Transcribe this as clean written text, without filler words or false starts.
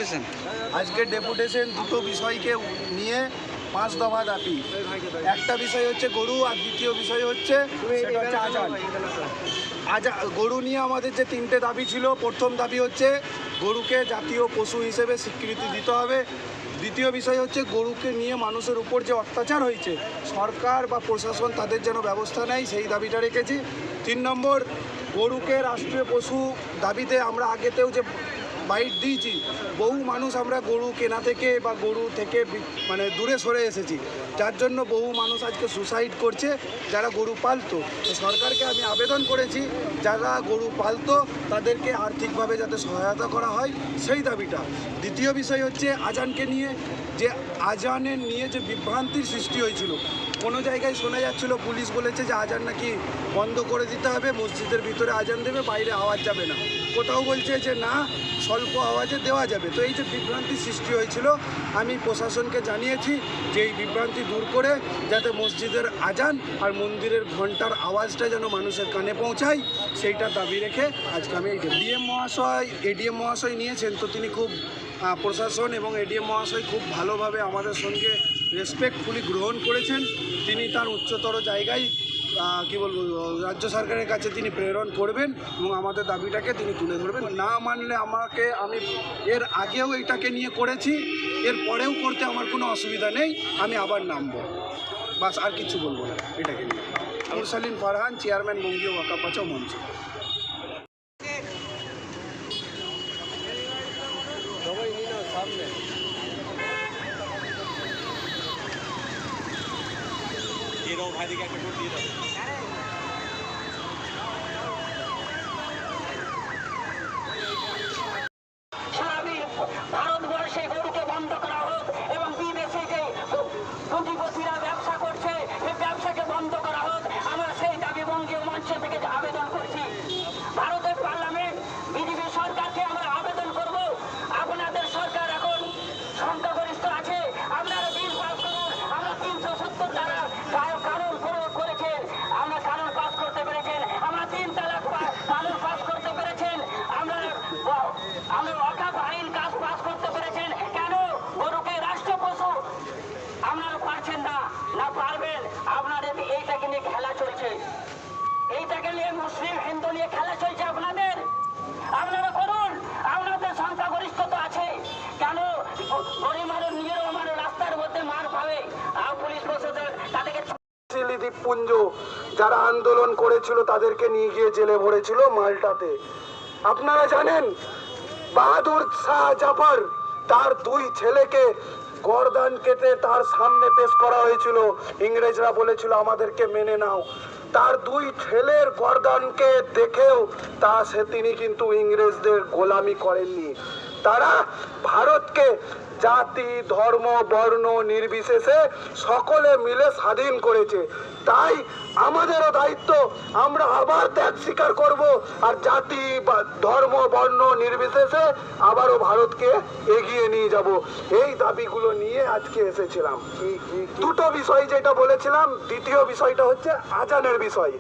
Deputation? আজকে deputation দুটো বিষয়কে নিয়ে 5 দফা দাবি। একটা বিষয় হচ্ছে গরু, আর দ্বিতীয় বিষয় হচ্ছে সেটা হচ্ছে আজান। গরু নিয়ে আমাদের যে 3টে দাবি ছিল। প্রথম দাবি হচ্ছে গরুকে জাতীয় পশু হিসেবে স্বীকৃতি দিতে হবে। দ্বিতীয় বিষয় হচ্ছে গরুকে নিয়ে মানুষের উপর যে অত্যাচার হয়েছে সরকার বা প্রশাসন তাদের যেন ব্যবস্থা নেয়, সেই দাবিটা রেখেছি। 3 নম্বর, গরুকে রাষ্ট্রীয় পশু দাবিতে আমরা আগেতেও যে বাইট দিয়েছি, বহু মানুষ আমরা গরু কেনা থেকে বা গরু থেকে মানে দূরে সরে এসেছি, যার জন্য বহু মানুষ আজকে সুসাইড করছে যারা গরু পালতো। তো সরকারকে আমি আবেদন করেছি যারা গরু পালতো তাদেরকে আর্থিকভাবে যাতে সহায়তা করা হয়, সেই দাবিটা। দ্বিতীয় বিষয় হচ্ছে আজানকে নিয়ে, যে আজানের নিয়ে যে বিভ্রান্তির সৃষ্টি হয়েছিল। কোনো জায়গায় শোনা যাচ্ছিল পুলিশ বলেছে যে আজান নাকি বন্ধ করে দিতে হবে, মসজিদের ভিতরে আজান দেবে, বাইরে আওয়াজ যাবে না। কোথাও বলছে যে না, স্বল্প আওয়াজে দেওয়া যাবে। তো এই যে বিভ্রান্তির সৃষ্টি হয়েছিল, আমি প্রশাসনকে জানিয়েছি যে এই বিভ্রান্তি দূর করে যাতে মসজিদের আজান আর মন্দিরের ঘন্টার আওয়াজটা যেন মানুষের কানে পৌঁছায়, সেইটা দাবি রেখে আজকে আমি ডিএম মহাশয় এডিএম মহাশয় নিয়েছেন। তো তিনি খুব প্রশাসন এবং এডিএম মহাশয় খুব ভালোভাবে আমাদের সঙ্গে রেসপেক্টফুলি গ্রহণ করেছেন। তিনি তার উচ্চতর জায়গায় কি বলবো রাজ্য সরকারের কাছে তিনি প্রেরণ করবেন এবং আমাদের দাবিটাকে তিনি তুলে ধরবেন। না মানলে আমি এর আগেও এটাকে নিয়ে করেছি, এর পরেও করতে আমার কোনো অসুবিধা নেই, আমি আবার নামবো, বাস আর কিছু বলবো না এটাকে নিয়ে। মুরসালিন ফারহান, চেয়ারম্যান বঙ্গীয় ওয়াকাফ বাঁচাও মঞ্চ। ভারতবর্ষে গরুকে বন্ধ করা হোক এবং বিদেশে যে পুঁজিপতিরা ব্যবসা করছে সেই ব্যবসাকে বন্ধ করা হোক। আমরা সেই দাবি বঙ্গীয় মঞ্চ থেকে আবেদন করছি। ভারতের পার্লামেন্ট বিজেপি সরকারকে আমরা আবেদন করব, আপনাদের সরকার এখন সংখ্যাগরিষ্ঠ আছে, আপনারা বিল পাস করুন। আমরা 370 দ্বারা কানুন প্রয়োগ করেছেন, আমরা কানুন পাস করতে পেরেছেন, আমরা 3 তালাক কানুন পাস করতে পেরেছেন, আমরা ওয়াকাফ আইন পাস করতে পেরেছেন। কেন গরুকে রাষ্ট্র পশু আপনারা পারছেন না? না পারবেন। আপনাদের এইটাকে নিয়ে খেলা চলছে, এইটাকে নিয়ে মুসলিম হিন্দু নিয়ে খেলা চলছে আপনাদের। আপনারা করুন, আপনাদের সংখ্যাগরিষ্ঠতা আছে। কেন গরিব মানুষ নিজেরও মানুষ রাস্তার মধ্যে মার পাবে আর পুলিশ প্রশাসন তাদেরকে দ্বীপপুঞ্জ যারা আন্দোলন করেছিল তাদেরকে নিয়ে গিয়ে জেলে ভরেছিল মাল্টাতে। আপনারা জানেন বাহাদুর শাহ জাফর তার 2 ছেলেকে গর্দান কেটে তার সামনে পেশ করা হয়েছিল। ইংরেজরা বলেছিল আমাদেরকে মেনে নাও। তার 2 ছেলের গর্দানকে দেখেও তিনি কিন্তু ইংরেজদের গোলামি করেননি। তারা ভারতকে জাতি ধর্ম বর্ণ নির্বিশেষে সকলে মিলে স্বাধীন করেছে। তাই আমাদেরও দায়িত্ব, আমরা আবার ত্যাগ স্বীকার করব আর জাতি বা ধর্ম বর্ণ নির্বিশেষে আবারও ভারতকে এগিয়ে নিয়ে যাব। এই দাবিগুলো নিয়ে আজকে এসেছিলাম। দুটো বিষয় যেটা বলেছিলাম, দ্বিতীয় বিষয়টা হচ্ছে আজানের বিষয়।